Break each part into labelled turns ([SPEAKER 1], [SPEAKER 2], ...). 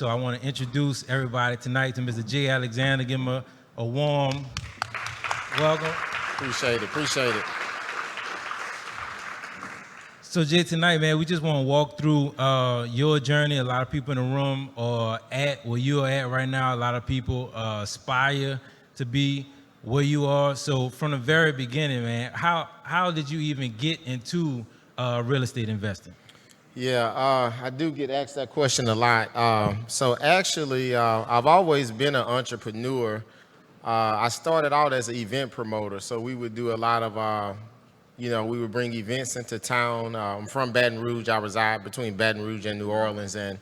[SPEAKER 1] So I want to introduce everybody tonight to Mr. Jae Alexander. Give him a warm welcome.
[SPEAKER 2] Appreciate it.
[SPEAKER 1] So Jay, tonight, man, we just want to walk through your journey. A lot of people in the room are at where you are at right now. A lot of people aspire to be where you are. So from the very beginning, man, how did you even get into real estate investing?
[SPEAKER 2] Yeah, I do get asked that question a lot. So actually, I've always been an entrepreneur. I started out as an event promoter, so we would do a lot of, we would bring events into town. I'm from Baton Rouge. I reside between Baton Rouge and New Orleans, and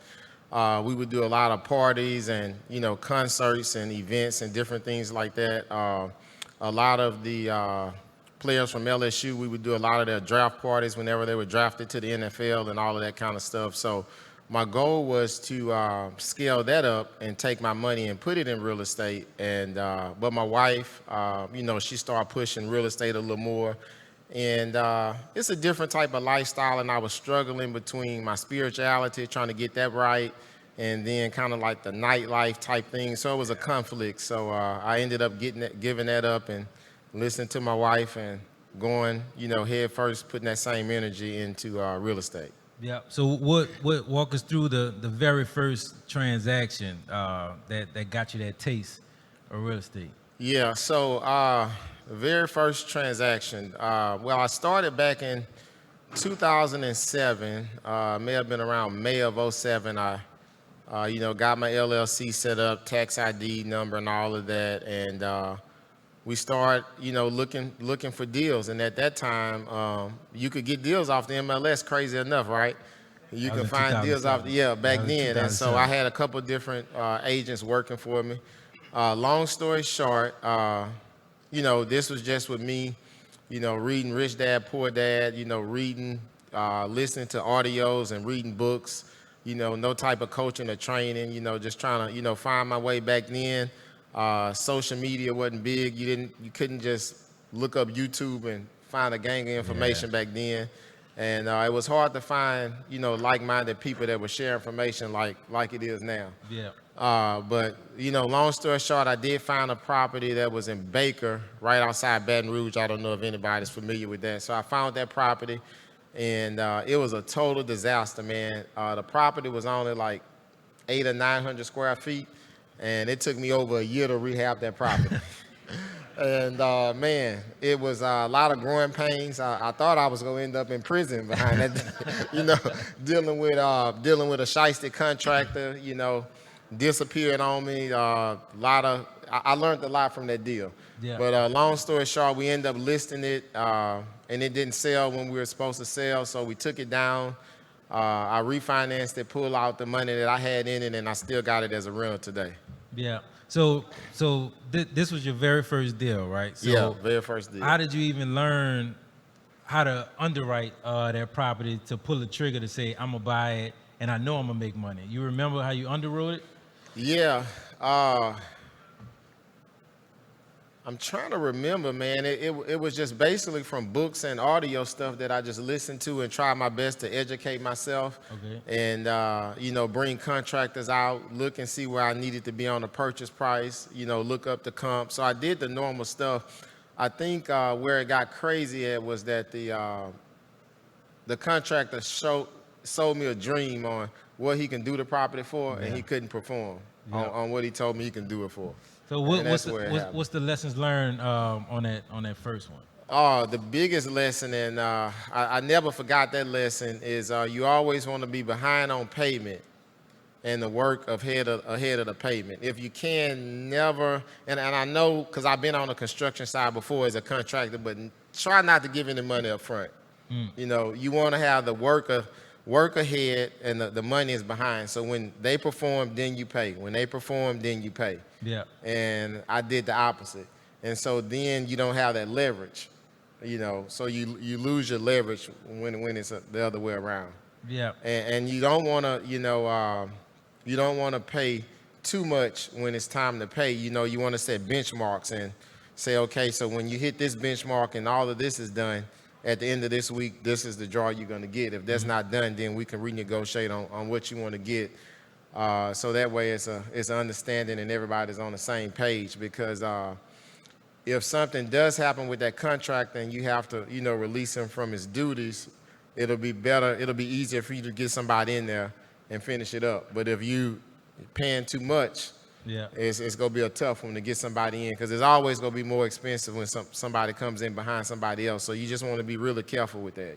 [SPEAKER 2] we would do a lot of parties and, concerts and events and different things like that. A lot of the players from LSU, we would do a lot of their draft parties whenever they were drafted to the NFL and all of that kind of stuff. So my goal was to scale that up and take my money and put it in real estate. And but my wife, she started pushing real estate a little more. And it's a different type of lifestyle, and I was struggling between my spirituality, trying to get that right, and then kind of like the nightlife type thing. So it was a conflict. So I ended up giving that up and listening to my wife and going, head first, putting that same energy into real estate.
[SPEAKER 1] Yeah. So what walk us through the very first transaction that got you that taste of real estate?
[SPEAKER 2] Yeah. So the very first transaction. Well, I started back in 2007. May have been around May of 07. I got my LLC set up, tax ID number, and all of that, and we start, looking for deals. And at that time, you could get deals off the MLS, crazy enough, right? You can find deals off, back then. And so I had a couple different agents working for me. Long story short, this was just with me, reading Rich Dad, Poor Dad, reading, listening to audios and reading books, no type of coaching or training, just trying to, find my way back then. Social media wasn't big. You couldn't just look up YouTube and find a gang of information back then. And it was hard to find, like-minded people that would share information like it is now.
[SPEAKER 1] Yeah.
[SPEAKER 2] But, long story short, I did find a property that was in Baker, right outside Baton Rouge. I don't know if anybody's familiar with that. So I found that property, and it was a total disaster, man. The property was only like 800 or 900 square feet. And it took me over a year to rehab that property. And man, it was a lot of growing pains. I thought I was gonna end up in prison behind that, dealing with a shiesty contractor, disappeared on me. I learned a lot from that deal.
[SPEAKER 1] Yeah.
[SPEAKER 2] But long story short, we ended up listing it, and it didn't sell when we were supposed to sell, so we took it down. I refinanced it, pulled out the money that I had in it, and I still got it as a rental today.
[SPEAKER 1] Yeah. So this was your very first deal, right? So
[SPEAKER 2] yeah, very first deal.
[SPEAKER 1] How did you even learn how to underwrite that property to pull the trigger to say, I'm going to buy it and I know I'm going to make money? You remember how you underwrote it?
[SPEAKER 2] Yeah. I'm trying to remember, man. It was just basically from books and audio stuff that I just listened to and tried my best to educate myself.
[SPEAKER 1] Okay.
[SPEAKER 2] And, bring contractors out, look and see where I needed to be on the purchase price, look up the comp. So I did the normal stuff. I think where it got crazy at was that the contractor sold me a dream on what he can do the property for, and he couldn't perform on what he told me he can do it for.
[SPEAKER 1] So what's the lessons learned on that first one?
[SPEAKER 2] Oh, the biggest lesson, and I never forgot that lesson, is you always want to be behind on payment and the work ahead of the payment. If you can never, and I know because I've been on the construction side before as a contractor, but try not to give any money up front. You want to have the work ahead and the money is behind. So when they perform, then you pay. When they perform, then you pay.
[SPEAKER 1] Yeah.
[SPEAKER 2] And I did the opposite. And so then you don't have that leverage, so you lose your leverage when it's the other way around.
[SPEAKER 1] Yeah.
[SPEAKER 2] And you don't want to, you don't want to pay too much when it's time to pay. You want to set benchmarks and say, okay, so when you hit this benchmark and all of this is done, at the end of this week, this is the draw you're going to get. If that's not done, then we can renegotiate on what you want to get. So that way it's an understanding and everybody's on the same page, because if something does happen with that contract and you have to, release him from his duties, it'll be easier for you to get somebody in there and finish it up. But if you paying too much,
[SPEAKER 1] Yeah.
[SPEAKER 2] it's going to be a tough one to get somebody in, because it's always going to be more expensive when somebody comes in behind somebody else. So you just want to be really careful with that,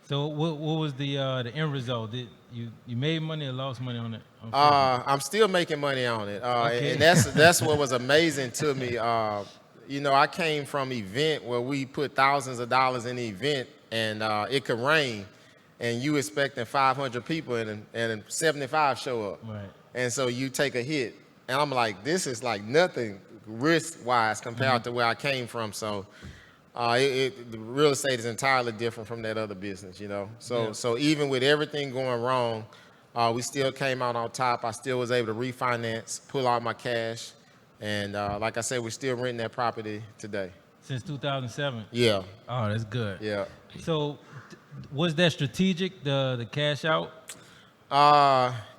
[SPEAKER 1] So what was the end result? Did you made money or lost money on it?
[SPEAKER 2] I'm still making money on it,
[SPEAKER 1] Okay.
[SPEAKER 2] and that's what was amazing to me. I came from event where we put thousands of dollars in the event, and it could rain, and you expecting 500 people, and 75 show up,
[SPEAKER 1] Right.
[SPEAKER 2] and so you take a hit, and I'm like, this is like nothing risk-wise compared to where I came from. So the real estate is entirely different from that other business, So
[SPEAKER 1] Yeah.
[SPEAKER 2] so even with everything going wrong, we still came out on top. I still was able to refinance, pull out my cash, and like I said, we're still renting that property today.
[SPEAKER 1] Since 2007.
[SPEAKER 2] Yeah,
[SPEAKER 1] Oh, that's good.
[SPEAKER 2] yeah.
[SPEAKER 1] So was that strategic, the cash out?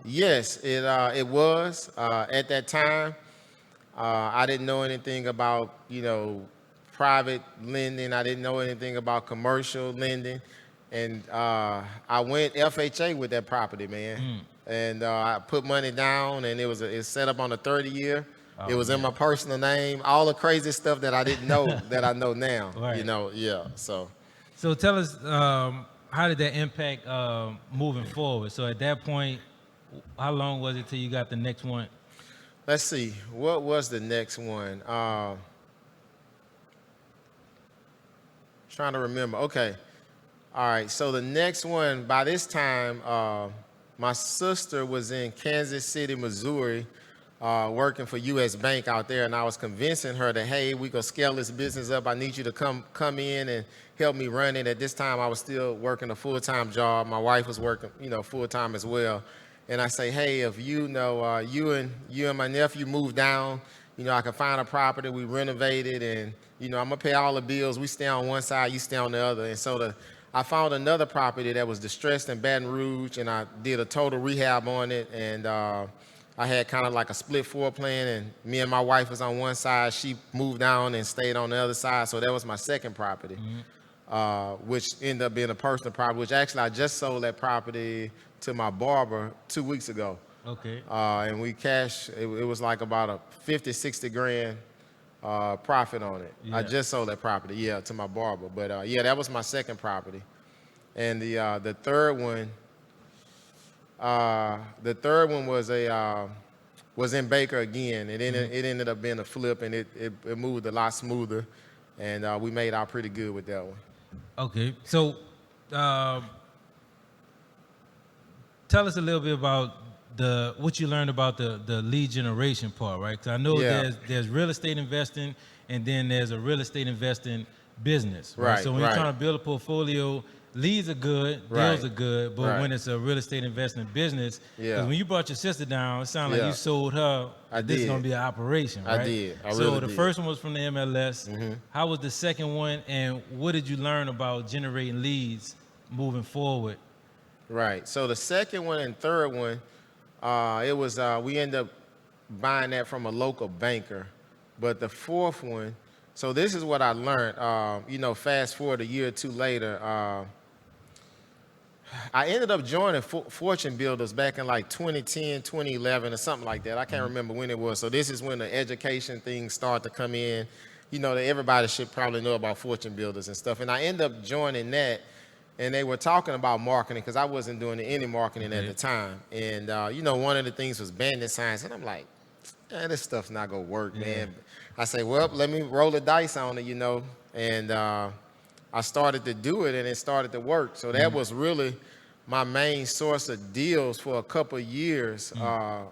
[SPEAKER 2] Yes, it was. At that time, I didn't know anything about, private lending. I didn't know anything about commercial lending. And I went FHA with that property, man. And I put money down, and it's set up on a 30-year. It was in my personal name. All the crazy stuff that I didn't know that I know now.
[SPEAKER 1] Right.
[SPEAKER 2] Yeah. So
[SPEAKER 1] Tell us, how did that impact moving forward? So at that point, how long was it till you got the next one?
[SPEAKER 2] let's see. What was the next one? Trying to remember. Okay. All right. So the next one, by this time, my sister was in Kansas City, Missouri, working for Westbank out there, and I was convincing her that, hey, we gonna scale this business up. I need you to come in and help me run it. At this time, I was still working a full-time job. My wife was working, full-time as well. And I say, hey, if you and my nephew move down, I can find a property, we renovate it, and I'm gonna pay all the bills. We stay on one side, you stay on the other. And so I found another property that was distressed in Baton Rouge, and I did a total rehab on it, and I had kind of like a split floor plan, and me and my wife was on one side. She moved down and stayed on the other side. So that was my second property, which ended up being a personal property, which actually I just sold that property to my barber 2 weeks ago.
[SPEAKER 1] Okay.
[SPEAKER 2] And we cashed, it was like about a 50, 60 grand profit on it. I
[SPEAKER 1] Yeah.
[SPEAKER 2] just sold that property, to my barber. But that was my second property. And the third one, was in Baker again. It ended up being a flip, and it moved a lot smoother, and we made out pretty good with that one.
[SPEAKER 1] Okay. So tell us a little bit about what you learned about the lead generation part, right? Because I know
[SPEAKER 2] Yeah.
[SPEAKER 1] there's real estate investing, and then there's a real estate investing business, right?
[SPEAKER 2] Right,
[SPEAKER 1] So when you're
[SPEAKER 2] right.
[SPEAKER 1] trying to build a portfolio, leads are good, deals
[SPEAKER 2] Right,
[SPEAKER 1] are good, but
[SPEAKER 2] right.
[SPEAKER 1] when it's a real estate investing business,
[SPEAKER 2] Yeah.
[SPEAKER 1] because when you brought your sister down, it sounded like
[SPEAKER 2] Yeah.
[SPEAKER 1] you sold her.
[SPEAKER 2] I
[SPEAKER 1] This is
[SPEAKER 2] did.
[SPEAKER 1] gonna be an operation,
[SPEAKER 2] I
[SPEAKER 1] right?
[SPEAKER 2] did. I
[SPEAKER 1] so
[SPEAKER 2] really
[SPEAKER 1] the
[SPEAKER 2] did.
[SPEAKER 1] first one was from the MLS. How was the second one, and what did you learn about generating leads moving forward?
[SPEAKER 2] Right. So the second one and third one, it was we ended up buying that from a local banker. But the fourth one, so this is what I learned. Fast forward a year or two later, I ended up joining Fortune Builders back in like 2010, 2011 or something like that. I can't remember when it was. So this is when the education things start to come in. That everybody should probably know about Fortune Builders and stuff. And I ended up joining that, and they were talking about marketing because I wasn't doing any marketing at the time. And, one of the things was bandit signs. And I'm like, this stuff's not going to work, man. I say, well, let me roll the dice on it, And I started to do it, and it started to work. So that was really my main source of deals for a couple of years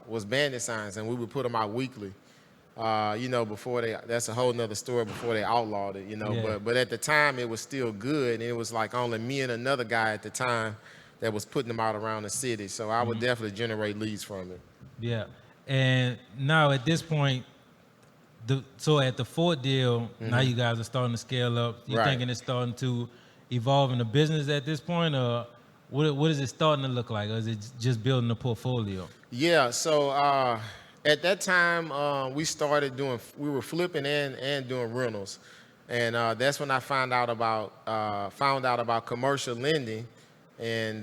[SPEAKER 2] was bandit signs, and we would put them out weekly. Before that's a whole nother story before they outlawed it,
[SPEAKER 1] Yeah.
[SPEAKER 2] But at the time it was still good, and it was like only me and another guy at the time that was putting them out around the city. So I would definitely generate leads from it.
[SPEAKER 1] Yeah. And now at this point, so at the fourth deal, now you guys are starting to scale up. You
[SPEAKER 2] Right.
[SPEAKER 1] thinking it's starting to evolve in the business at this point, or What is it starting to look like? Or is it just building a portfolio?
[SPEAKER 2] Yeah, so at that time we were flipping and doing rentals, and that's when I found out about commercial lending and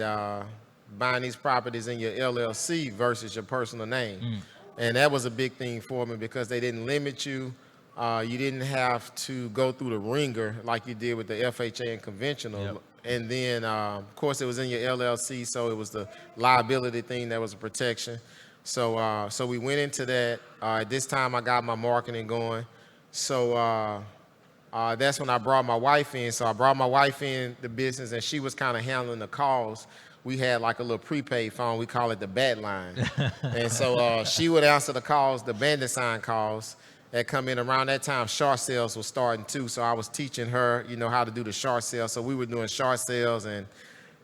[SPEAKER 2] buying these properties in your LLC versus your personal name, and that was a big thing for me because they didn't limit you. You didn't have to go through the ringer like you did with the FHA and conventional.
[SPEAKER 1] Yep.
[SPEAKER 2] And then, of course, it was in your LLC, so it was the liability thing that was a protection. So we went into that. At this time, I got my marketing going. So that's when I brought my wife in. So I brought my wife in the business, and she was kind of handling the calls. We had like a little prepaid phone. We call it the bat line. And so she would answer the calls, the bandit sign calls that come in around that time. Short sales was starting too. So I was teaching her, how to do the short sales. So we were doing short sales and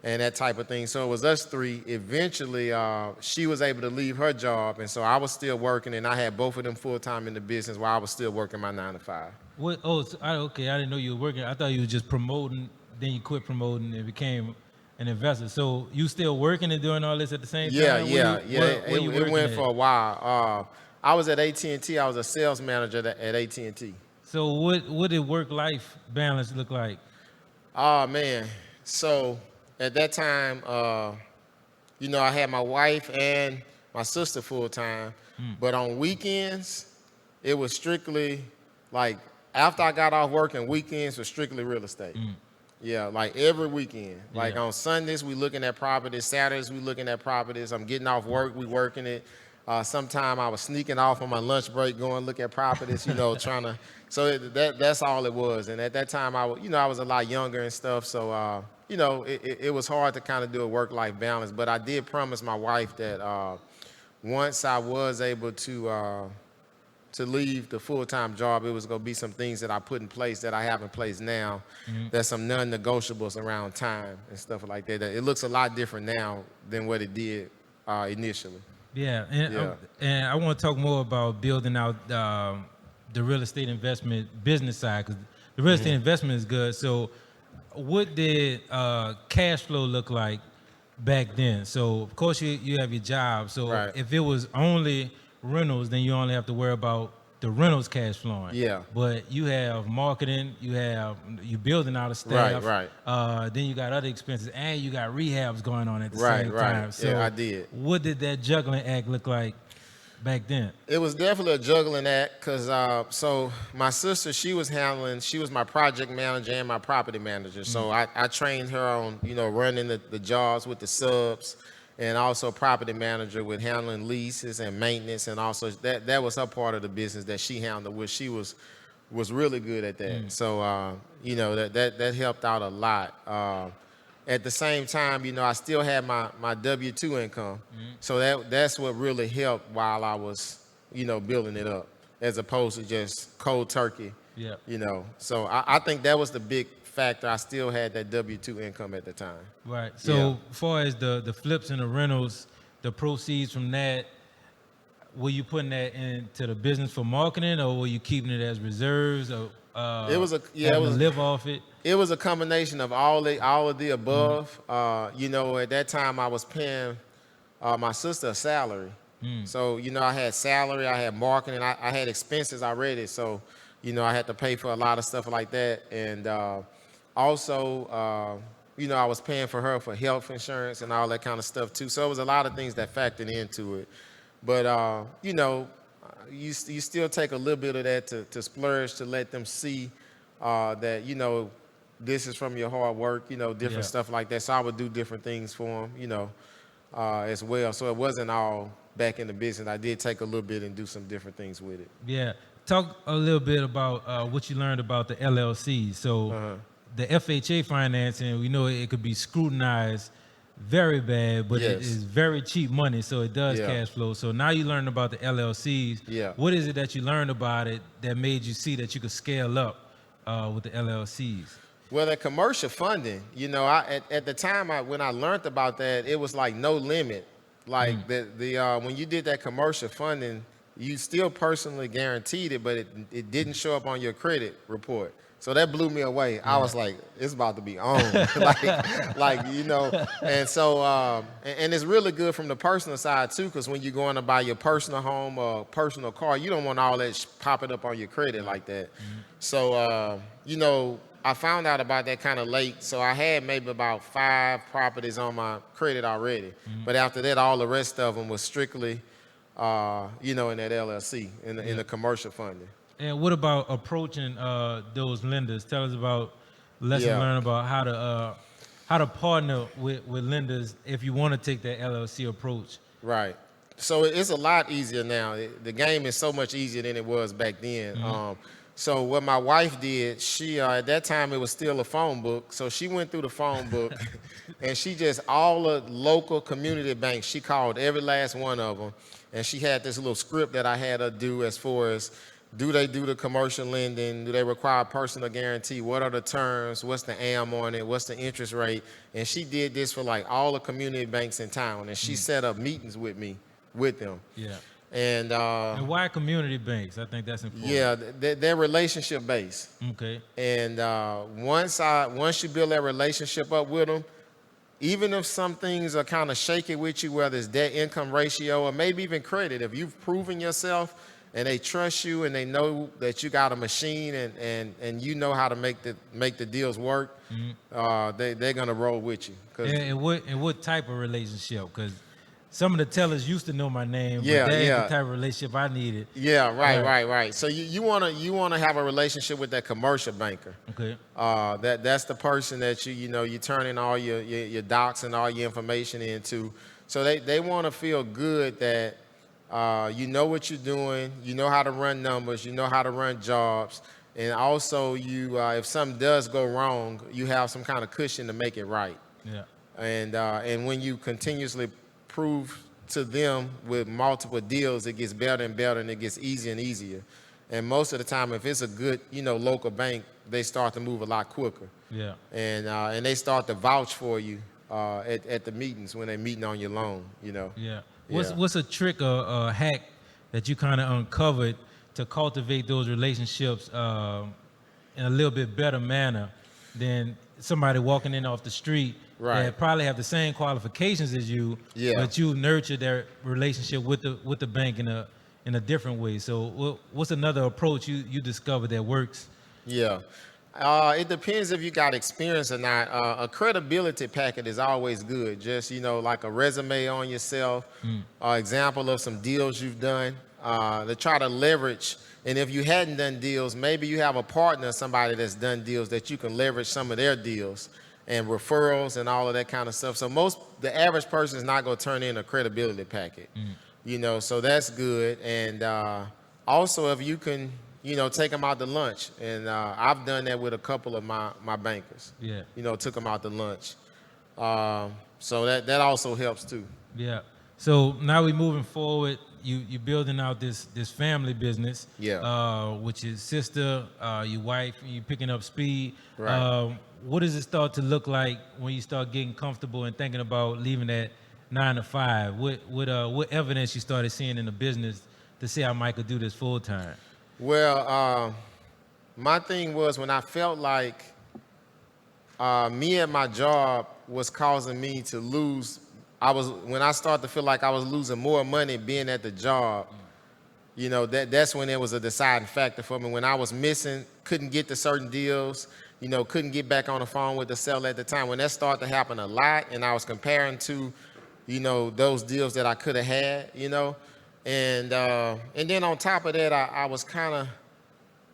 [SPEAKER 2] that type of thing. So it was us three. Eventually, she was able to leave her job. And so I was still working, and I had both of them full-time in the business while I was still working my 9 to 5.
[SPEAKER 1] What? Oh, so okay. I didn't know you were working. I thought you were just promoting. Then you quit promoting and became an investor. So you still working and doing all this at the same time?
[SPEAKER 2] Yeah.
[SPEAKER 1] Where you
[SPEAKER 2] It went
[SPEAKER 1] at?
[SPEAKER 2] for a while. I was at AT&T. I was a sales manager at AT&T.
[SPEAKER 1] So what did work-life balance look like?
[SPEAKER 2] Oh, man. So at that time, I had my wife and my sister full-time. But on weekends, it was strictly like after I got off work, and weekends was strictly real estate. Yeah, like every weekend. Like
[SPEAKER 1] Yeah.
[SPEAKER 2] on Sundays, we looking at properties. Saturdays, we looking at properties. I'm getting off work, we working it. Sometime I was sneaking off on my lunch break, going look at properties, trying to. So that's all it was. And at that time, I was a lot younger and stuff. So, it was hard to kind of do a work-life balance. But I did promise my wife that once I was able to leave the full-time job, it was going to be some things that I put in place that I have in place now. There's some non-negotiables around time and stuff like that. It looks a lot different now than what it did initially.
[SPEAKER 1] Yeah, and I want to talk more about building out the real estate investment business side, because the real estate investment is good. So what did cash flow look like back then? So of course you have your job. So
[SPEAKER 2] Right.
[SPEAKER 1] if it was only rentals, then you only have to worry about the rentals cash flowing.
[SPEAKER 2] Yeah.
[SPEAKER 1] But you have marketing, you building out a staff.
[SPEAKER 2] Right.
[SPEAKER 1] Then you got other expenses, and you got rehabs going on at the
[SPEAKER 2] Right.
[SPEAKER 1] same time. So
[SPEAKER 2] Yeah, I did.
[SPEAKER 1] what did that juggling act look like back then?
[SPEAKER 2] It was definitely a juggling act because so my sister, she was my project manager and my property manager. So I trained her on, running the jobs with the subs, and also property manager with handling leases and maintenance. And also that was her part of the business that she handled, which she was really good at that. So, that helped out a lot. At the same time, I still had my W-2 income. So that's what really helped while I was, building it up, as opposed to just cold turkey.
[SPEAKER 1] Yeah.
[SPEAKER 2] So I think that was the big factor. I still had that W-2 income at the time.
[SPEAKER 1] Right. So
[SPEAKER 2] Yeah.
[SPEAKER 1] as far as the flips and the rentals, the proceeds from that, were you putting that into the business for marketing, or were you keeping it as reserves, or
[SPEAKER 2] It was
[SPEAKER 1] having to live off it?
[SPEAKER 2] It was a combination of all of the above. At that time I was paying my sister a salary. So, I had salary, I had marketing, I had expenses already. So, I had to pay for a lot of stuff like that. And also, I was paying for her for health insurance and all that kind of stuff too. So it was a lot of things that factored into it. But, you still take a little bit of that to splurge, to let them see that, this is from your hard work, different stuff like that. So I would do different things for them, as well. So it wasn't all back in the business. I did take a little bit and do some different things with it.
[SPEAKER 1] Yeah. Talk a little bit about what you learned about the LLC. So the FHA financing, we know it could be scrutinized very bad, but it
[SPEAKER 2] Yes.
[SPEAKER 1] is very cheap money, so it does
[SPEAKER 2] Yeah.
[SPEAKER 1] cash flow. So now you learn about the LLCs.
[SPEAKER 2] Yeah.
[SPEAKER 1] What is it that you learned about it that made you see that you could scale up with the LLCs?
[SPEAKER 2] Well, the commercial funding, at the time when I learned about that, it was like no limit. Like when you did that commercial funding, you still personally guaranteed it, but it didn't show up on your credit report. So that blew me away.
[SPEAKER 1] Yeah.
[SPEAKER 2] I was like, it's about to be on. And so, and it's really good from the personal side too, because when you're going to buy your personal home or personal car, you don't want all that popping up on your credit like that. So, I found out about that kind of late. So I had maybe about 5 properties on my credit already. But after that, all the rest of them was strictly, in that LLC, in the commercial funding.
[SPEAKER 1] And what about approaching those lenders? Tell us about lesson learned about how to partner with lenders if you want to take that LLC approach.
[SPEAKER 2] Right. So it's a lot easier now. The game is so much easier than it was back then. So what my wife did, she at that time it was still a phone book. So she went through the phone book, and she just all the local community banks. She called every last one of them, and she had this little script that I had her do as far as, do they do the commercial lending? Do they require personal guarantee? What are the terms? What's the AM on it? What's the interest rate? And she did this for like all the community banks in town, and she set up meetings with them.
[SPEAKER 1] Yeah.
[SPEAKER 2] And
[SPEAKER 1] why community banks? I think that's important.
[SPEAKER 2] yeah, they're relationship based.
[SPEAKER 1] Okay.
[SPEAKER 2] And once you build that relationship up with them, even if some things are kind of shaky with you, whether it's debt income ratio or maybe even credit, if you've proven yourself and they trust you and they know that you got a machine and you know how to make the deals work, they're gonna roll with you.
[SPEAKER 1] And what type of relationship? Because some of the tellers used to know my name,
[SPEAKER 2] Yeah,
[SPEAKER 1] but that ain't
[SPEAKER 2] yeah.
[SPEAKER 1] the type of relationship I needed.
[SPEAKER 2] Yeah, right. So you wanna have a relationship with that commercial banker.
[SPEAKER 1] Okay.
[SPEAKER 2] That's the person that you turn in all your docs and all your information into. So they want to feel good that you know what you're doing, you know how to run numbers, you know how to run jobs, and also if something does go wrong, you have some kind of cushion to make it right.
[SPEAKER 1] Yeah.
[SPEAKER 2] And when you continuously prove to them with multiple deals, it gets better and better, and it gets easier and easier. And most of the time, if it's a good local bank, they start to move a lot quicker.
[SPEAKER 1] Yeah.
[SPEAKER 2] And they start to vouch for you at the meetings when they're meeting on your loan.
[SPEAKER 1] Yeah. What's a trick or a hack that you kind of uncovered to cultivate those relationships in a little bit better manner than somebody walking in off the street that probably have the same qualifications as you, but you nurtured their relationship with the bank in a different way? So what's another approach you discovered that works? Yeah.
[SPEAKER 2] It depends if you got experience or not. A credibility packet is always good. Just, like a resume on yourself, example of some deals you've done, to try to leverage. And if you hadn't done deals, maybe you have a partner, somebody that's done deals that you can leverage some of their deals and referrals and all of that kind of stuff. So the average person is not going to turn in a credibility packet, so that's good. And also if you can, take them out to lunch. And I've done that with a couple of my bankers.
[SPEAKER 1] Yeah.
[SPEAKER 2] Took them out to lunch. So that also helps too.
[SPEAKER 1] Yeah. So now we're moving forward. You building out this family business.
[SPEAKER 2] Yeah.
[SPEAKER 1] Which is sister, your wife, you picking up speed.
[SPEAKER 2] Right.
[SPEAKER 1] What does it start to look like when you start getting comfortable and thinking about leaving that 9 to 5? What evidence you started seeing in the business to say I might could do this full time?
[SPEAKER 2] Well, my thing was when I felt like me and my job was causing me to lose. When I started to feel like I was losing more money being at the job, that's when it was a deciding factor for me. When I was missing, couldn't get to certain deals, couldn't get back on the phone with the seller at the time. When that started to happen a lot, and I was comparing to, those deals that I could have had, and then on top of that, I was kind of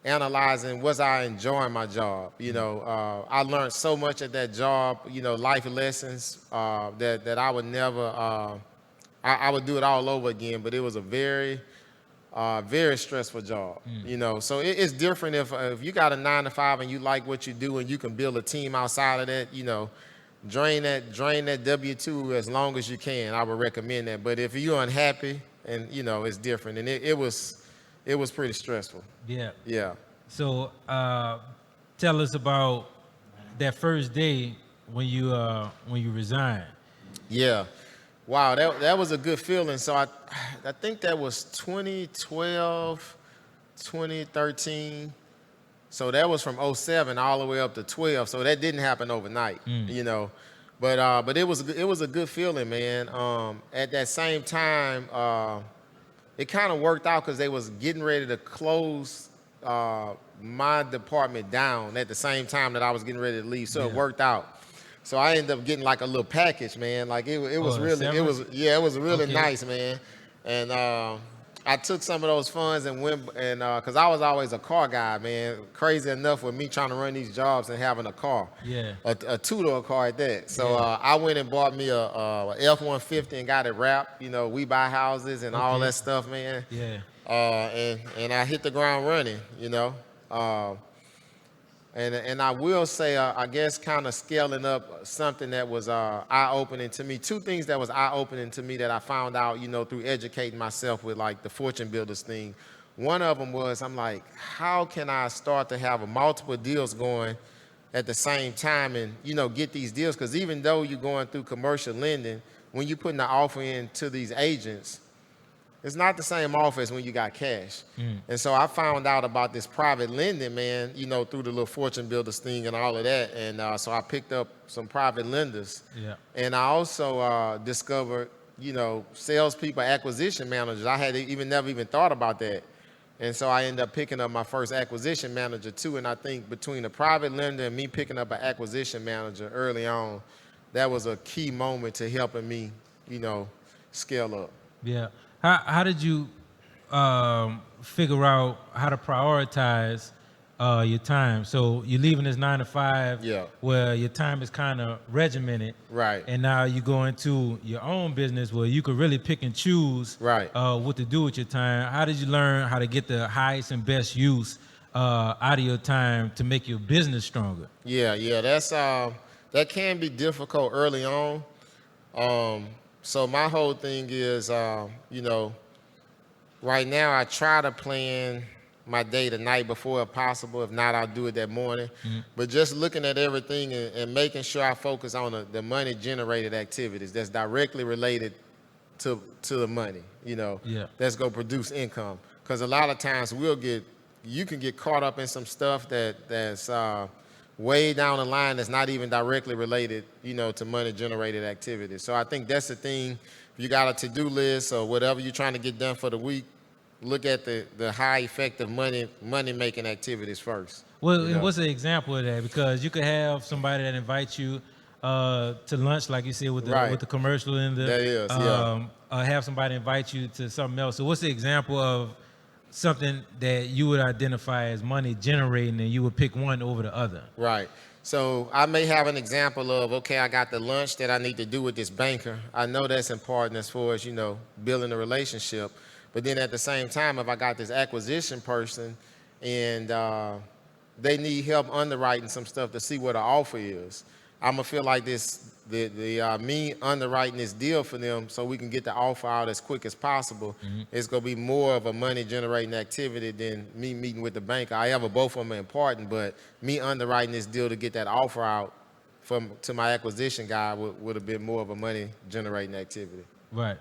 [SPEAKER 2] analyzing, was I enjoying my job? I learned so much at that job, life lessons that I would never, I would do it all over again, but it was a very, very stressful job, So it's different if you got a 9 to 5 and you like what you do and you can build a team outside of that, drain that W-2 as long as you can. I would recommend that. But if you're unhappy and, it's different. And it was pretty stressful.
[SPEAKER 1] Yeah.
[SPEAKER 2] Yeah.
[SPEAKER 1] So tell us about that first day when you resigned.
[SPEAKER 2] Yeah. Wow, that was a good feeling. So I think that was 2012, 2013. So that was from '07 all the way up to 12. So that didn't happen overnight, you know. But it was a good feeling, man. At that same time, it kind of worked out because they was getting ready to close my department down at the same time that I was getting ready to leave. So it worked out. So I ended up getting like a little package, man. Like it was really, it was really nice, man. And I took some of those funds and went, and because I was always a car guy, man. Crazy enough with me trying to run these jobs and having a car, a two-door car at that. So I went and bought me a F-150 and got it wrapped. You know, we buy houses and all that stuff, man. And I hit the ground running, you know. And I will say, I guess, kind of scaling up something that was eye-opening to me. Two things that was eye-opening to me that I found out, you know, through educating myself with, like, the Fortune Builders thing. One of them was, I'm like, how can I start to have multiple deals going at the same time and, you know, get these deals? Because even though you're going through commercial lending, when you're putting the offer in to these agents, it's not the same offer as when you got cash. And so I found out about this private lending, man, you know, through the little Fortune Builders thing and all of that. And so I picked up some private lenders. And I also discovered, you know, salespeople, acquisition managers. I had never even thought about that. And so I ended up picking up my first acquisition manager too. And I think between the private lender and me picking up an acquisition manager early on, that was a key moment to helping me, you know, scale up.
[SPEAKER 1] How did you figure out how to prioritize your time? So you're leaving this 9 to 5 where your time is kind of regimented. And now you go into your own business where you could really pick and choose what to do with your time. How did you learn how to get the highest and best use out of your time to make your business stronger?
[SPEAKER 2] That's that can be difficult early on. So my whole thing is, you know, right now I try to plan my day the night before if possible. If not, I'll do it that morning. But just looking at everything and making sure I focus on the money-generated activities that's directly related to the money, you know, that's going to produce income. Because a lot of times you can get caught up in some stuff that's way down the line that's not even directly related, you know, to money-generated activities. So I think that's the thing. If you got a to-do list or whatever you're trying to get done for the week, look at the high-effective money-making activities first.
[SPEAKER 1] Well, you know? What's an example of that? Because you could have somebody that invites you to lunch, like you said, with the commercial and have somebody invite you to something else. So what's the example of something that you would identify as money generating and you would pick one over the other?
[SPEAKER 2] So I may have an example of, okay, I got the lunch that I need to do with this banker. I know that's important as far as, you know, building a relationship. But then at the same time, if I got this acquisition person and they need help underwriting some stuff to see what the offer is, I'm gonna feel like me underwriting this deal for them so we can get the offer out as quick as possible. It's gonna be more of a money generating activity than me meeting with the banker. However, both of them are important, but me underwriting this deal to get that offer out to my acquisition guy would have been more of a money generating activity.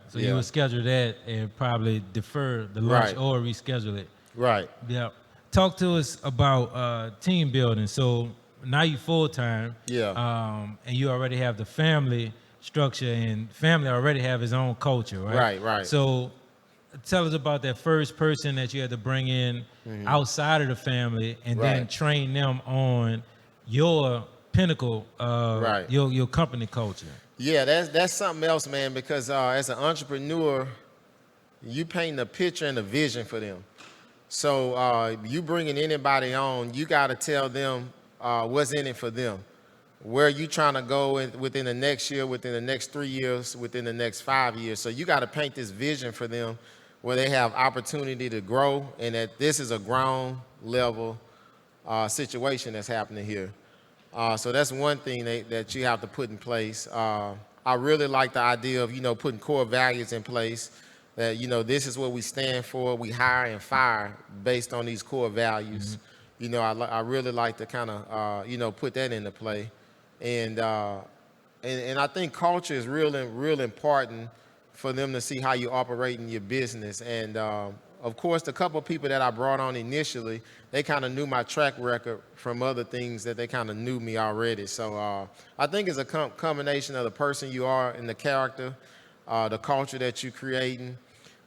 [SPEAKER 1] So you would schedule that and probably defer the lunch or reschedule it. Talk to us about team building. So now you full-time, and you already have the family structure, and family already have his own culture, right? So tell us about that first person that you had to bring in outside of the family and then train them on your pinnacle, your company culture.
[SPEAKER 2] That's something else, man, because as an entrepreneur, you paint a picture and a vision for them. So you bringing anybody on, you got to tell them what's in it for them. Where you trying to go within the next year, within the next 3 years, within the next 5 years. So you got to paint this vision for them where they have opportunity to grow and that this is a ground level situation that's happening here. So that's one thing that you have to put in place. I really like the idea of, you know, putting core values in place that, you know, this is what we stand for. We hire and fire based on these core values. You know, I really like to kind of, you know, put that into play. And I think culture is real important for them to see how you operate in your business. And of course, the couple of people that I brought on initially, they kind of knew my track record from other things that they kind of knew me already. So I think it's a combination of the person you are and the character, the culture that you're creating,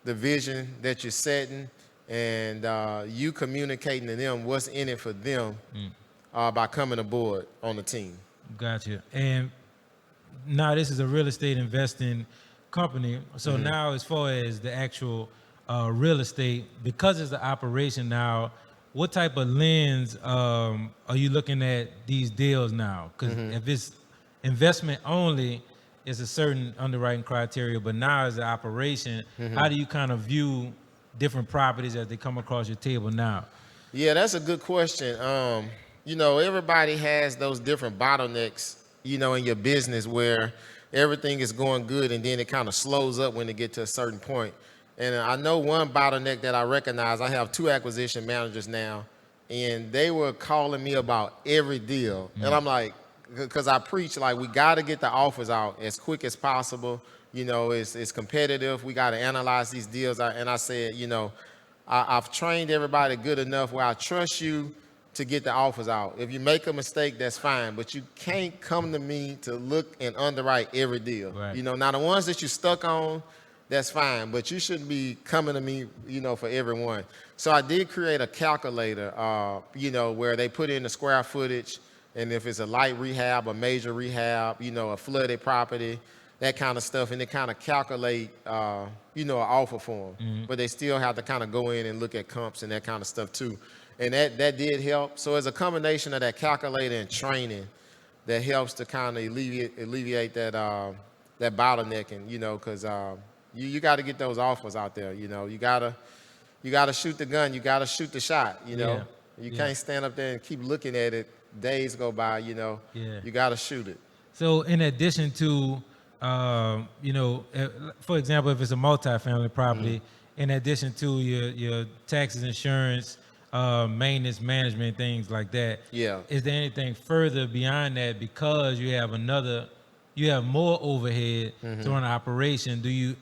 [SPEAKER 2] the vision that you're setting, and you communicating to them what's in it for them by coming aboard on the team.
[SPEAKER 1] Gotcha. And now this is a real estate investing company. So now as far as the actual real estate, because it's the operation now, what type of lens are you looking at these deals now? Because if it's investment only, it's a certain underwriting criteria, but now as an operation, how do you kind of view different properties as they come across your table now?
[SPEAKER 2] Yeah, that's a good question. You know, everybody has those different bottlenecks, you know, in your business where everything is going good and then it kind of slows up when they get to a certain point. And I know one bottleneck that I recognize. I have 2 acquisition managers now, and they were calling me about every deal. And I'm like, because I preach, like, we got to get the offers out as quick as possible. You know, it's competitive. We got to analyze these deals. And I said, you know, I've trained everybody good enough where I trust you to get the offers out. If you make a mistake, that's fine, but you can't come to me to look and underwrite every deal.
[SPEAKER 1] Right.
[SPEAKER 2] You know, now the ones that you're stuck on, that's fine, but you shouldn't be coming to me, you know, for everyone. So I did create a calculator, you know, where they put in the square footage, and if it's a light rehab, a major rehab, you know, a flooded property, that kind of stuff, and they kind of calculate, you know, an offer for them. But they still have to kind of go in and look at comps and that kind of stuff too. And that did help. So it's a combination of that calculator and training that helps to kind of alleviate that that bottlenecking, you know, because you got to get those offers out there. You know, you gotta shoot the gun, you gotta shoot the shot. You know, you can't stand up there and keep looking at it. Days go by. You know, you gotta shoot it.
[SPEAKER 1] So in addition to, you know, for example, if it's a multifamily property, in addition to your taxes, insurance, maintenance, management, things like that.
[SPEAKER 2] Yeah.
[SPEAKER 1] Is there anything further beyond that because you have more overhead to run an operation? Do you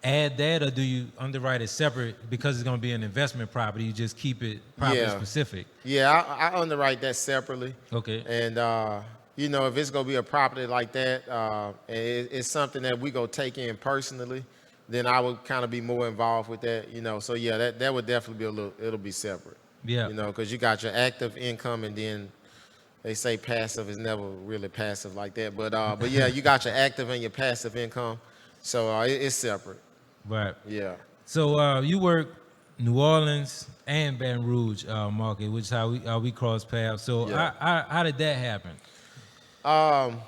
[SPEAKER 1] add that, or do you underwrite it separate because it's going to be an investment property? You just keep it property specific.
[SPEAKER 2] Yeah, I underwrite that separately.
[SPEAKER 1] Okay.
[SPEAKER 2] And you know, if it's gonna be a property like that, and it's something that we go take in personally, then I would kind of be more involved with that. You know, so yeah, that would definitely be it'll be separate.
[SPEAKER 1] Yeah.
[SPEAKER 2] You know, because you got your active income, and then they say passive is never really passive like that. But yeah, you got your active and your passive income, so it's separate.
[SPEAKER 1] Right.
[SPEAKER 2] Yeah.
[SPEAKER 1] So you work New Orleans and Baton Rouge market, which is how we cross paths. So how did that happen?
[SPEAKER 2] Well,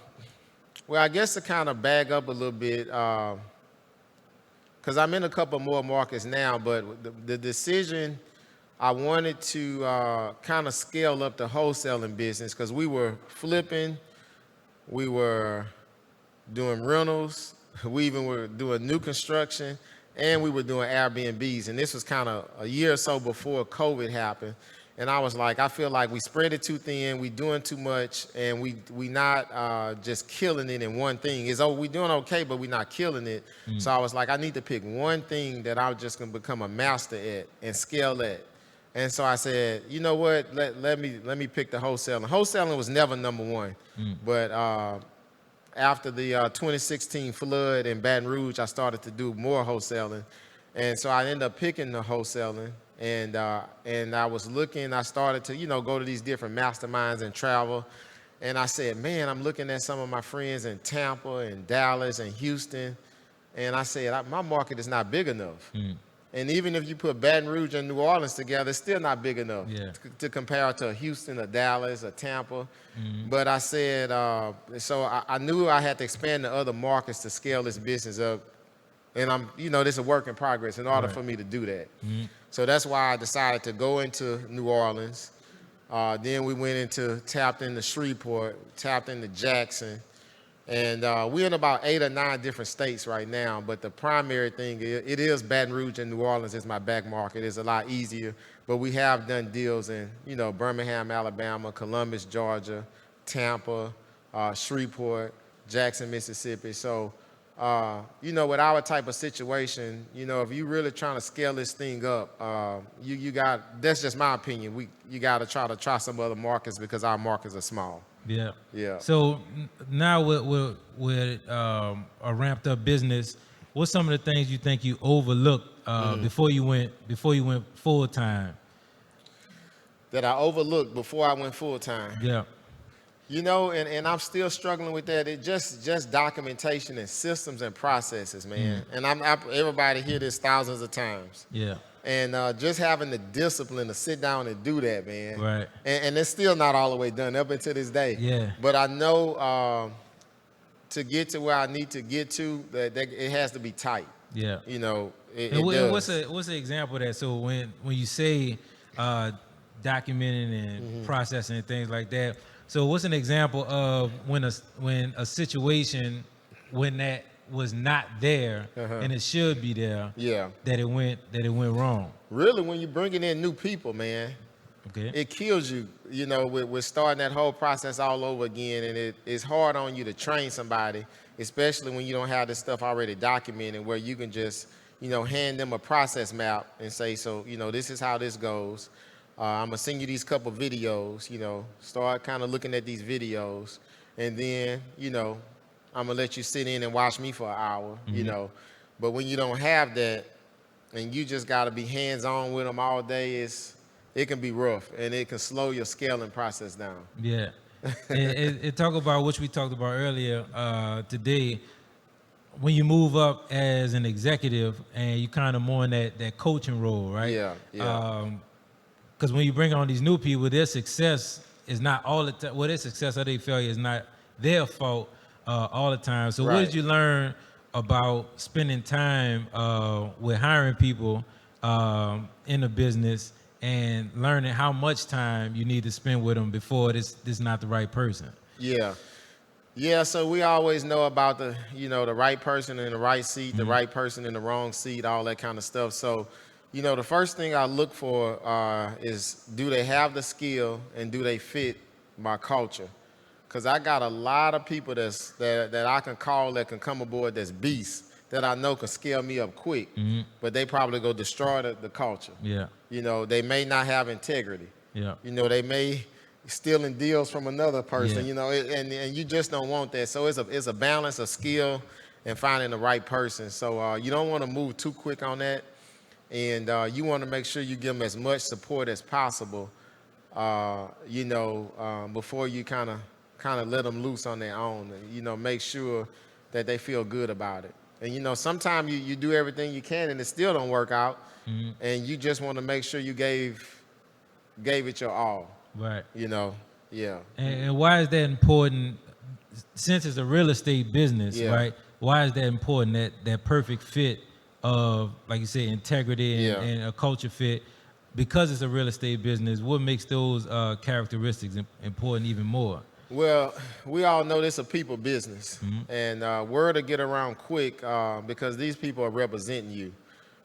[SPEAKER 2] I guess to kind of bag up a little bit, because I'm in a couple more markets now, but the decision, I wanted to kind of scale up the wholesaling business because we were flipping, we were doing rentals, we even were doing new construction, and we were doing Airbnbs. And this was kind of a year or so before COVID happened. And I was like, I feel like we spread it too thin, we doing too much, and we not just killing it in one thing. We doing okay, but we not killing it. So I was like, I need to pick one thing that I'm just gonna become a master at and scale that. And so I said, you know what? Let me pick the wholesaling. Wholesaling was never number one, but after the 2016 flood in Baton Rouge, I started to do more wholesaling, and so I ended up picking the wholesaling. And I was looking. I started to go to these different masterminds and travel, and I said, man, I'm looking at some of my friends in Tampa and Dallas and Houston, and I said, my market is not big enough. And even if you put Baton Rouge and New Orleans together, it's still not big enough to compare to Houston or Dallas or Tampa. But I said, so I knew I had to expand to other markets to scale this business up. And this is a work in progress in order for me to do that. So that's why I decided to go into New Orleans. Then we tapped into Shreveport, tapped into Jackson. And we're in about 8 or 9 different states right now, but the primary thing, it is Baton Rouge and New Orleans is my back market. It's a lot easier, but we have done deals in, Birmingham, Alabama, Columbus, Georgia, Tampa, Shreveport, Jackson, Mississippi. So With our type of situation, if you really trying to scale this thing up, you got, that's just my opinion. You got to try some other markets because our markets are small.
[SPEAKER 1] Yeah.
[SPEAKER 2] Yeah.
[SPEAKER 1] So now with a ramped up business, what's some of the things you think you overlooked before you went full time?
[SPEAKER 2] That I overlooked before I went full time.
[SPEAKER 1] Yeah.
[SPEAKER 2] And I'm still struggling with that. It just documentation and systems and processes, man. And everybody hear this thousands of times.
[SPEAKER 1] Yeah.
[SPEAKER 2] And just having the discipline to sit down and do that, man.
[SPEAKER 1] Right.
[SPEAKER 2] And it's still not all the way done up until this day.
[SPEAKER 1] Yeah.
[SPEAKER 2] But I know to get to where I need to get to, that it has to be tight.
[SPEAKER 1] Yeah.
[SPEAKER 2] It
[SPEAKER 1] And
[SPEAKER 2] does.
[SPEAKER 1] what's an example of that? So when you say documenting and processing and things like that, so what's an example of when a situation when that was not there and it should be there?
[SPEAKER 2] Yeah.
[SPEAKER 1] That it went wrong.
[SPEAKER 2] Really, when you're bringing in new people, man,
[SPEAKER 1] Okay.
[SPEAKER 2] it kills you, with starting that whole process all over again. And it's hard on you to train somebody, especially when you don't have this stuff already documented where you can just, hand them a process map and say, so, this is how this goes. I'm going to send you these couple videos, start kind of looking at these videos. And then, I'm going to let you sit in and watch me for an hour, But when you don't have that and you just got to be hands-on with them all day, it can be rough and it can slow your scaling process down.
[SPEAKER 1] Yeah. it talk about, which we talked about earlier today, when you move up as an executive and you kind of more in that coaching role, right?
[SPEAKER 2] Yeah.
[SPEAKER 1] Because when you bring on these new people, their success is not all the time. Well, their success or their failure is not their fault all the time. So what
[SPEAKER 2] Right.
[SPEAKER 1] did you learn about spending time with hiring people in the business and learning how much time you need to spend with them before this not the right person?
[SPEAKER 2] Yeah, so we always know about the right person in the right seat, the right person in the wrong seat, all that kind of stuff. So, the first thing I look for is, do they have the skill and do they fit my culture? Because I got a lot of people that I can call that can come aboard that's beasts that I know can scale me up quick, but they probably go destroy the culture.
[SPEAKER 1] Yeah.
[SPEAKER 2] They may not have integrity.
[SPEAKER 1] Yeah.
[SPEAKER 2] They may stealing deals from another person,
[SPEAKER 1] Yeah.
[SPEAKER 2] and you just don't want that. So it's a balance of skill and finding the right person. So you don't want to move too quick on that, and you want to make sure you give them as much support as possible, before you kind of let them loose on their own. And, make sure that they feel good about it. And sometimes you do everything you can and it still don't work out, and you just want to make sure you gave it your all.
[SPEAKER 1] Right.
[SPEAKER 2] Yeah.
[SPEAKER 1] And why is that important? Since it's a real estate business,
[SPEAKER 2] Yeah.
[SPEAKER 1] right? Why is that important? That perfect fit of, like you say, integrity and a culture fit. Because it's a real estate business, what makes those characteristics important even more?
[SPEAKER 2] Well, we all know this is a people business, and word to get around quick because these people are representing you.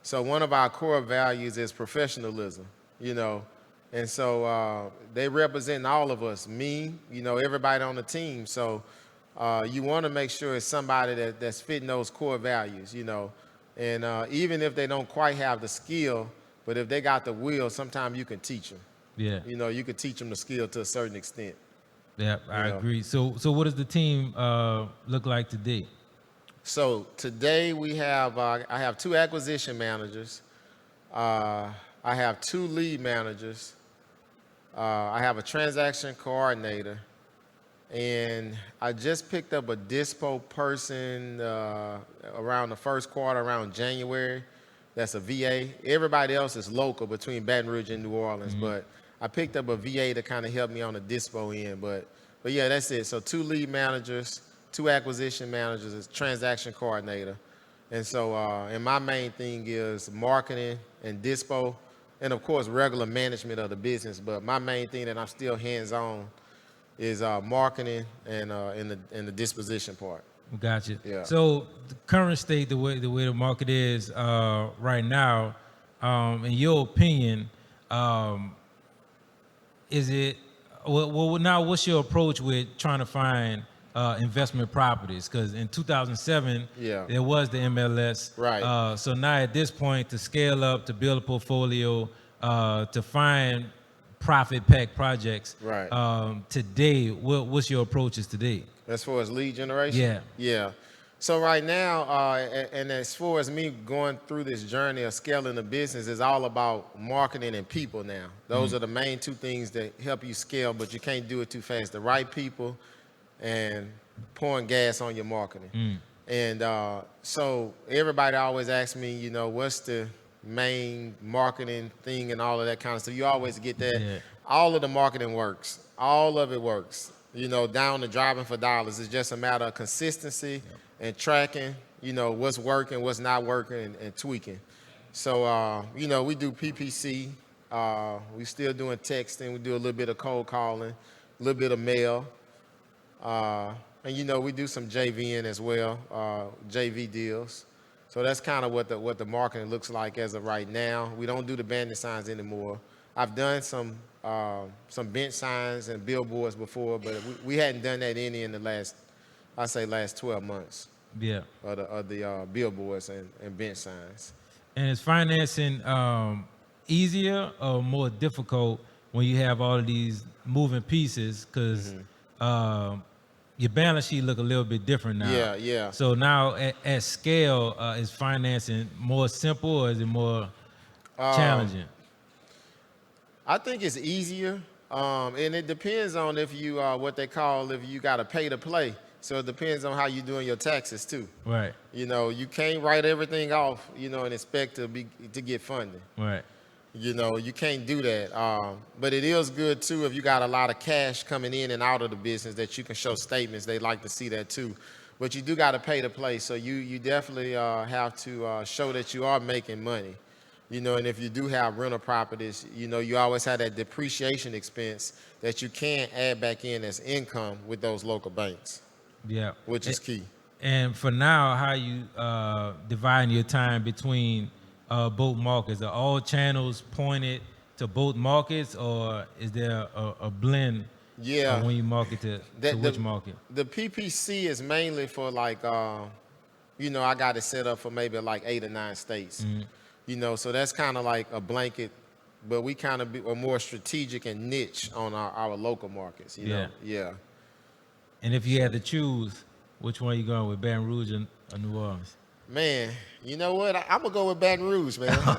[SPEAKER 2] So one of our core values is professionalism, and so they represent all of us, me, everybody on the team. So you want to make sure it's somebody that's fitting those core values, and even if they don't quite have the skill, but if they got the will, sometimes you can teach them.
[SPEAKER 1] Yeah.
[SPEAKER 2] You can teach them the skill to a certain extent.
[SPEAKER 1] Yeah, I agree. So what does the team look like today?
[SPEAKER 2] So today we have, I have 2 acquisition managers. I have 2 lead managers. I have a transaction coordinator. And I just picked up a dispo person around the first quarter, around January. That's a VA. Everybody else is local between Baton Rouge and New Orleans, but I picked up a VA to kind of help me on the dispo end. But yeah, that's it. So 2 lead managers, 2 acquisition managers, a transaction coordinator. And so, and my main thing is marketing and dispo, and of course, regular management of the business. But my main thing that I'm still hands-on is marketing and the disposition part.
[SPEAKER 1] Gotcha.
[SPEAKER 2] Yeah.
[SPEAKER 1] So the current state, the way the market is right now, in your opinion, is it? Well, now what's your approach with trying to find investment properties, because in 2007 there was the MLS.
[SPEAKER 2] Right.
[SPEAKER 1] So now at this point, to scale up, to build a portfolio, to find profit pack projects.
[SPEAKER 2] Right.
[SPEAKER 1] Today, what's your approaches today?
[SPEAKER 2] As far as lead generation? Yeah. So right now, and as far as me going through this journey of scaling the business, is all about marketing and people now. Those are the main two things that help you scale, but you can't do it too fast. The right people and pouring gas on your marketing. And so everybody always asks me, you know, what's the main marketing thing and all of that kind of stuff. You always get that.
[SPEAKER 1] Yeah.
[SPEAKER 2] All of the marketing works. All of it works. You know, down to driving for dollars. It's just a matter of consistency and tracking, you know, what's working, what's not working, and tweaking. So, you know, we do PPC. We still doing texting. We do a little bit of cold calling, a little bit of mail. And, you know, we do some JVing as well, JV deals. So that's kind of what the marketing looks like as of right now. We don't do the bandit signs anymore. I've done some bench signs and billboards before, but we hadn't done that any in the last 12 months.
[SPEAKER 1] Yeah.
[SPEAKER 2] Of the billboards and bench signs.
[SPEAKER 1] And is financing easier or more difficult when you have all of these moving pieces? Because your balance sheet look a little bit different now.
[SPEAKER 2] Yeah.
[SPEAKER 1] So now at scale, is financing more simple or is it more challenging?
[SPEAKER 2] I think it's easier, and it depends on if you what they call if you got to pay to play. So it depends on how you're doing your taxes too.
[SPEAKER 1] Right.
[SPEAKER 2] You know, you can't write everything off, you know, and expect to get funding.
[SPEAKER 1] Right.
[SPEAKER 2] You know, you can't do that. But it is good too if you got a lot of cash coming in and out of the business that you can show statements. They like to see that too. But you do got to pay to play. So you definitely have to show that you are making money. You know, and if you do have rental properties, you know, you always have that depreciation expense that you can add back in as income with those local banks.
[SPEAKER 1] Yeah.
[SPEAKER 2] Which is key.
[SPEAKER 1] And for now, how you dividing your time between both markets? Are all channels pointed to both markets, or is there a blend when you market to which market?
[SPEAKER 2] The PPC is mainly for like, you know, I got it set up for maybe like 8 or 9 states. You know, so that's kind of like a blanket, but we kind of are more strategic and niche on our local markets, you know? Yeah.
[SPEAKER 1] And if you had to choose, which one you going with, Baton Rouge or New Orleans?
[SPEAKER 2] Man, you know what? I'm going to go with Baton Rouge, man. I'm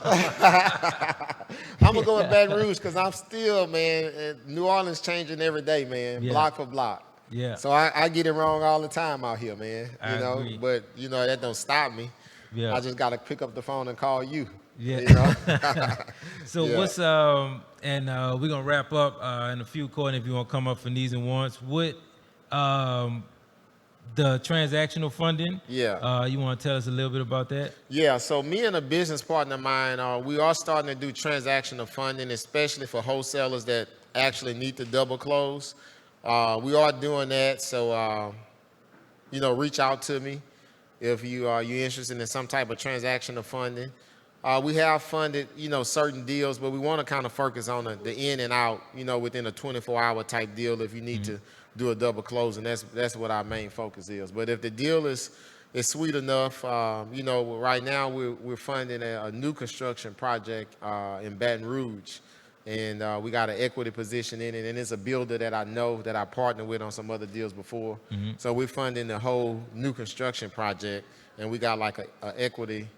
[SPEAKER 2] going to go with Baton Rouge because I'm still, man, New Orleans changing every day, man, block for block.
[SPEAKER 1] Yeah.
[SPEAKER 2] So I get it wrong all the time out here, man.
[SPEAKER 1] I agree.
[SPEAKER 2] But, you know, that don't stop me.
[SPEAKER 1] Yeah.
[SPEAKER 2] I just got to pick up the phone and call you.
[SPEAKER 1] Yeah.
[SPEAKER 2] You know?
[SPEAKER 1] So what's and we're gonna wrap up in a few quarters if you want to come up for needs and wants. What the transactional funding?
[SPEAKER 2] Yeah.
[SPEAKER 1] You want to tell us a little bit about that?
[SPEAKER 2] Yeah. So me and a business partner of mine, we are starting to do transactional funding, especially for wholesalers that actually need to double close. We are doing that. So you know, reach out to me if you're interested in some type of transactional funding. We have funded, you know, certain deals, but we want to kind of focus on the in and out, you know, within a 24-hour type deal. If you need to do a double closing, that's what our main focus is. But if the deal is sweet enough, you know, right now we're funding a new construction project in Baton Rouge, and we got an equity position in it, and it's a builder that I know that I partnered with on some other deals before. So we're funding the whole new construction project, and we got like a equity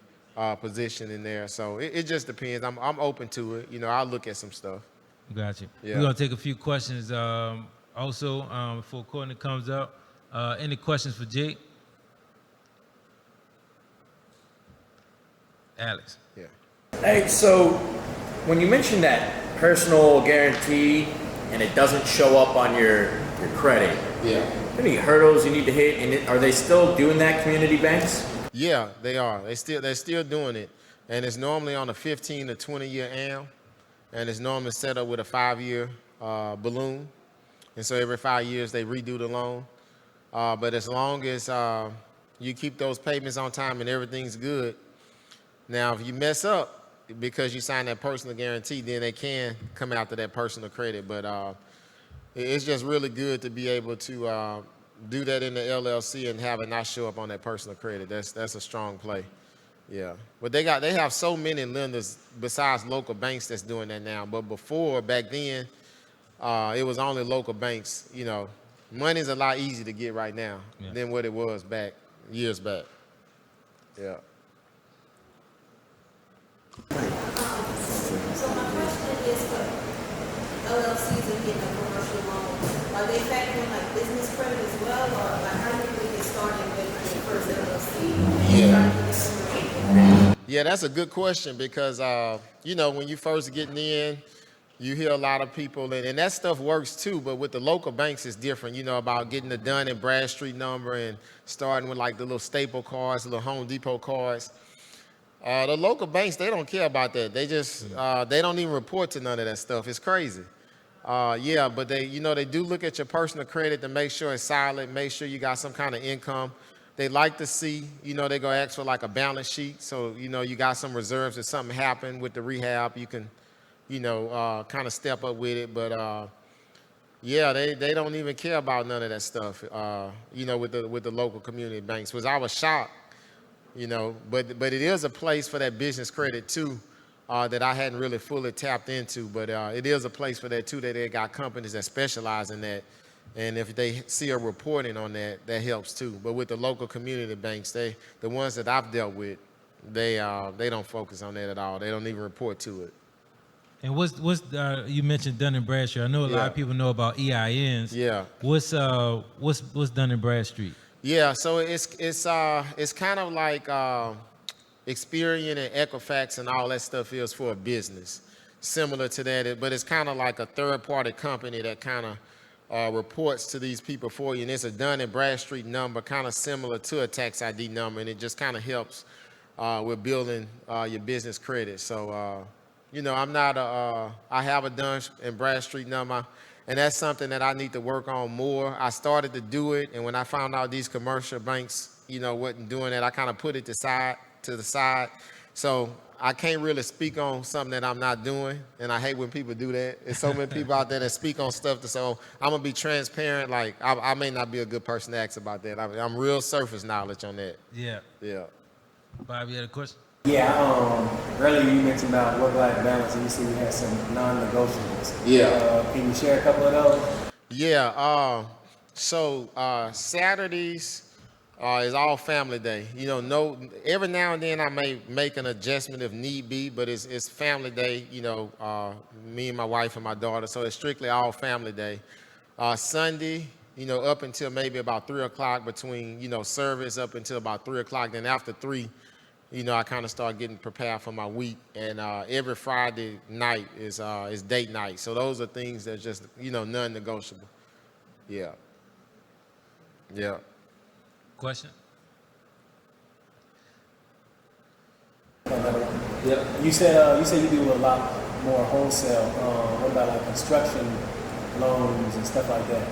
[SPEAKER 2] position in there. So it just depends. I'm open to it. You know, I'll look at some stuff.
[SPEAKER 1] Gotcha.
[SPEAKER 2] Yeah.
[SPEAKER 1] We're going to take a few questions also before Courtney comes up. Any questions for Jake? Alex.
[SPEAKER 3] Yeah. Hey, so when you mentioned that personal guarantee and it doesn't show up on your credit, any hurdles you need to hit, and are they still doing that, community banks?
[SPEAKER 2] Yeah, they are. They're still doing it, and it's normally on a 15 to 20-year AM, and it's normally set up with a 5-year balloon, and so every 5 years they redo the loan. But as long as you keep those payments on time and everything's good, now if you mess up because you sign that personal guarantee, then they can come after that personal credit. But it's just really good to be able to do that in the LLC and have it not show up on that personal credit. That's a strong play. Yeah, but they have so many lenders besides local banks that's doing that now. But before, back then, it was only local banks. You know, money's a lot easier to get right now than what it was years back. Yeah.
[SPEAKER 4] So my question is for LLCs and getting a commercial loan, are they factoring like business credit as well, or like how do you get started with your first LLC?
[SPEAKER 2] Yeah, that's a good question because, you know, when you first getting in, you hear a lot of people, and that stuff works too, but with the local banks, it's different, you know, about getting the Dun and Bradstreet number and starting with like the little Staple cards, the little Home Depot cards. The local banks, they don't care about that. They just, they don't even report to none of that stuff. It's crazy. Yeah, but they, you know, they do look at your personal credit to make sure it's solid, make sure you got some kind of income. They like to see, you know, they go ask for like a balance sheet. So, you know, you got some reserves. If something happened with the rehab, you can, you know, kind of step up with it. But yeah, they don't even care about none of that stuff, you know, with the local community banks, which I was shocked, you know, but it is a place for that business credit too, that I hadn't really fully tapped into. But it is a place for that too, that they got companies that specialize in that. And if they see a reporting on that, that helps too. But with the local community banks, the ones that I've dealt with, they don't focus on that at all. They don't even report to it.
[SPEAKER 1] And what's you mentioned Dun and Bradstreet. I know a lot of people know about EINs.
[SPEAKER 2] Yeah.
[SPEAKER 1] What's Dun and Bradstreet?
[SPEAKER 2] Yeah. So it's kind of like Experian and Equifax and all that stuff is for a business, similar to that. But it's kind of like a third-party company that kind of reports to these people for you, and it's a Dun and Bradstreet number, kind of similar to a tax ID number, and it just kind of helps with building your business credit. So, you know, I have a Dun and Bradstreet number, and that's something that I need to work on more. I started to do it, and when I found out these commercial banks, you know, wasn't doing that, I kind of put it to the side. So I can't really speak on something that I'm not doing, and I hate when people do that. There's so many people out there that speak on stuff, so I'm gonna be transparent. Like I may not be a good person to ask about that. I'm real surface knowledge on that.
[SPEAKER 1] Yeah.
[SPEAKER 2] Yeah.
[SPEAKER 1] Bob, you had a question?
[SPEAKER 5] Yeah, earlier you mentioned about work-life balance, and you said you had some non-negotiables.
[SPEAKER 2] Yeah.
[SPEAKER 5] Can you share a couple of those?
[SPEAKER 2] Yeah. So Saturdays is all family day. You know, every now and then I may make an adjustment if need be, but it's family day. You know, me and my wife and my daughter, so it's strictly all family day. Sunday, you know, up until maybe about 3 o'clock, between, you know, service up until about 3 o'clock. Then after 3, you know, I kind of start getting prepared for my week. And every Friday night is date night. So those are things that just, you know, non-negotiable. Yeah. Yeah.
[SPEAKER 1] Question?
[SPEAKER 5] Yep. You said you do a lot more wholesale. What about like construction loans and stuff like that?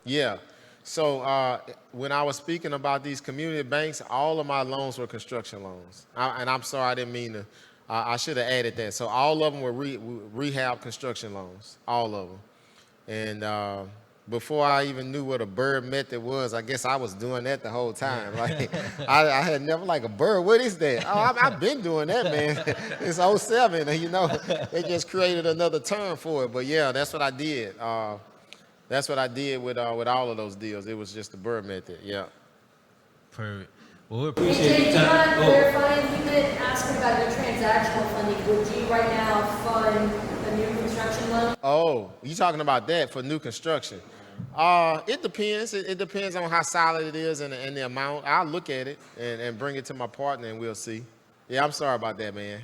[SPEAKER 2] Yeah. So when I was speaking about these community banks, all of my loans were construction loans. And I'm sorry, I didn't mean to. I should have added that. So all of them were rehab construction loans, all of them. And before I even knew what a BRRRR method was, I guess I was doing that the whole time. Like I had never like a BRRRR. What is that? Oh, I've been doing that, man. It's 07, and you know, they just created another term for it. But yeah, that's what I did. That's what I did with all of those deals. It was just the BRRRR method. Yeah.
[SPEAKER 1] Perfect. Well, we
[SPEAKER 6] Hey,
[SPEAKER 1] appreciate
[SPEAKER 6] Jay,
[SPEAKER 1] your
[SPEAKER 6] do you mind
[SPEAKER 1] time.
[SPEAKER 6] clarifying? You did ask about your transactional funding. Would you right now fund a new construction loan?
[SPEAKER 2] Oh, you talking about that for new construction? It depends. It depends on how solid it is and the amount. I'll look at it and bring it to my partner, and we'll see. Yeah, I'm sorry about that, man.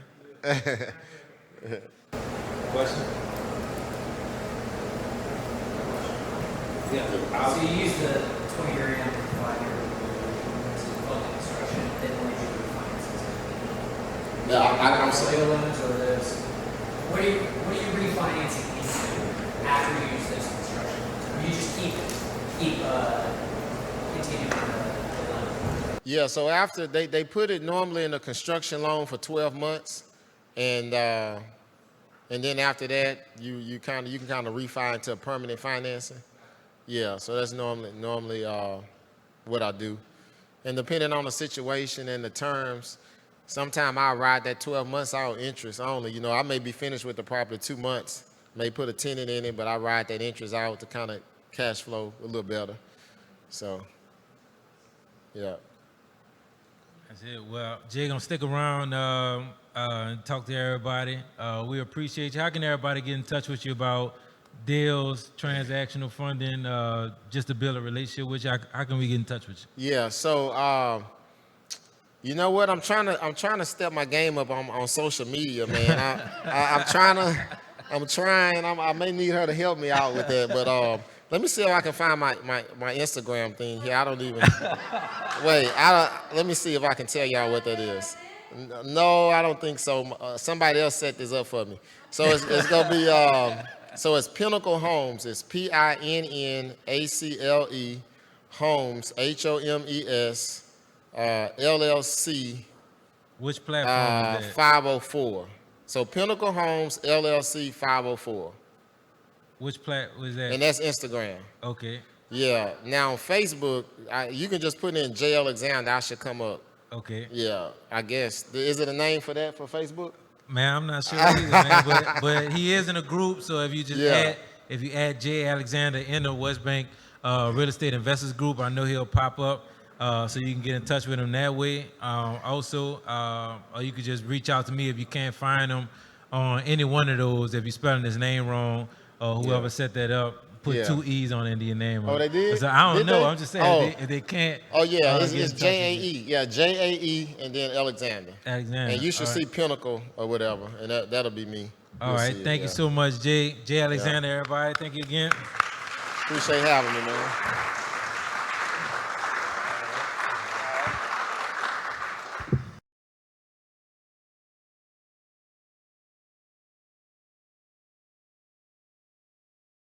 [SPEAKER 1] Question?
[SPEAKER 7] Yeah. So you use the 20 grand for 5-year to fund the construction, then when you refinance it?
[SPEAKER 2] I'm
[SPEAKER 7] Portfolio loans or those? What are you refinancing into after you use those construction loans? Or you just keep continuing the loan?
[SPEAKER 2] Yeah, so after they put it normally in a construction loan for 12 months, and then after that you can kind of refi into a permanent financing. Yeah, so that's normally what I do. And depending on the situation and the terms, sometimes I'll ride that 12 months out interest only. You know, I may be finished with the property 2 months, may put a tenant in it, but I ride that interest out to kind of cash flow a little better. So, yeah.
[SPEAKER 1] That's it. Well, Jay gonna stick around and talk to everybody. We appreciate you. How can everybody get in touch with you about deals, transactional funding, just to build a relationship with you? How can we get in touch with you?
[SPEAKER 2] Yeah, so you know what? I'm trying to step my game up on social media, man. I may need her to help me out with that, but let me see if I can find my Instagram thing here. I don't even wait. Let me see if I can tell y'all what that is. No, I don't think so. Somebody else set this up for me. So it's gonna be so it's Pinnacle Homes. It's PINNACLE Homes HOMES LLC.
[SPEAKER 1] Which platform is that?
[SPEAKER 2] 504. So Pinnacle Homes LLC 504.
[SPEAKER 1] Which plat was that?
[SPEAKER 2] And that's Instagram.
[SPEAKER 1] Okay.
[SPEAKER 2] Yeah. Now on Facebook, you can just put in Jae Alexander. I should come up.
[SPEAKER 1] Okay.
[SPEAKER 2] Yeah. I guess. Is it a name for that for Facebook?
[SPEAKER 1] Man, I'm not sure either, man, but he is in a group. So if you just add Jae Alexander in the Westbank Real Estate Investors Group, I know he'll pop up. So you can get in touch with him that way. Also, or you could just reach out to me if you can't find him on any one of those. If you're spelling his name wrong, or whoever set that up, put 2 E's on the end of your name.
[SPEAKER 2] Oh, they did?
[SPEAKER 1] So I don't know.
[SPEAKER 2] They?
[SPEAKER 1] I'm just saying if they can't.
[SPEAKER 2] Oh yeah, it's JAE. Yeah, JAE and then Alexander.
[SPEAKER 1] Alexander.
[SPEAKER 2] And you should see Pinnacle or whatever, and that'll be me.
[SPEAKER 1] All right. Thank you so much, Jae Alexander. Everybody, thank you again.
[SPEAKER 2] Appreciate having me, man.